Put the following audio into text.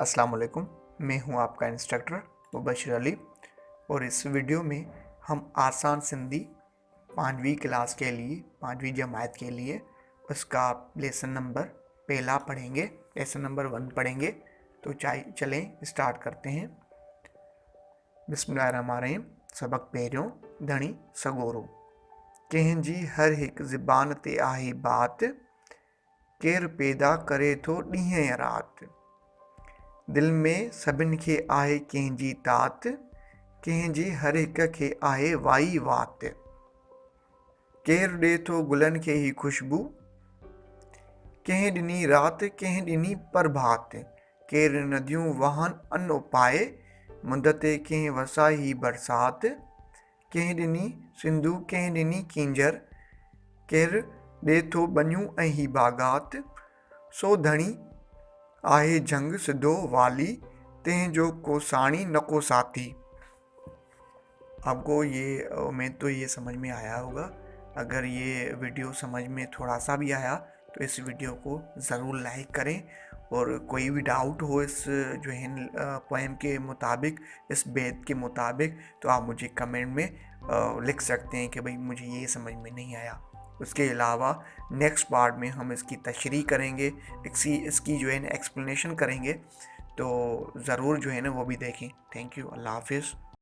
अस्सलाम वालेकुम। मैं हूं आपका इंस्ट्रक्टर मुबशिर अली और इस वीडियो में हम आसान सिंधी 5वीं क्लास के लिए 5वीं जमात के लिए उसका लेसन नंबर पहला पढ़ेंगे, लेसन नंबर 1 पढ़ेंगे। तो चलें स्टार्ट करते हैं। बिस्मिल्लाहिर्रहमानिर्रहीम। सबक पहिरियों धणी सगोरो। कंहिंजी हर हिकु ज़बान ते आहे बात, केरु पैदा करे थो ॾींहं या राति। दिल में सभिनि खे आहे कंहिंजी तात, कंहिंजी हर हिक खे आहे वाई वात। केरु ॾिए थो गुलनि खे ई ख़ुशबू, कंहिं ॾिनी राति कंहिं ॾिनी प्रभात। केरु नदियूं वहनि अन उपाए, मुंद ते कंहिं वसाई ही बरसात। कंहिं ॾिनी सिंधू कंहिं ॾिनी किंजर, केरु ॾिए थो बनियूं ऐं ही बागात। सो धणी आहे जंग सिधो वाली, तंहिंजो को साणी न को साथी। आपको ये उम्मीद तो ये समझ में आया होगा। अगर ये वीडियो समझ में थोड़ा सा भी आया तो इस वीडियो को ज़रूर लाइक करें, और कोई भी डाउट हो इस जो है पोएम के मुताबिक, इस बेत के मुताबिक, तो आप मुझे कमेंट में लिख सकते हैं कि भाई मुझे ये समझ में नहीं आया। उसके अलावा नेक्स्ट पार्ट में हम इसकी तशरीह करेंगे, इसकी जो है ना एक्सप्लेनेशन करेंगे, तो ज़रूर जो है ना वो भी देखें। Thank you. अल्लाह हाफिज़।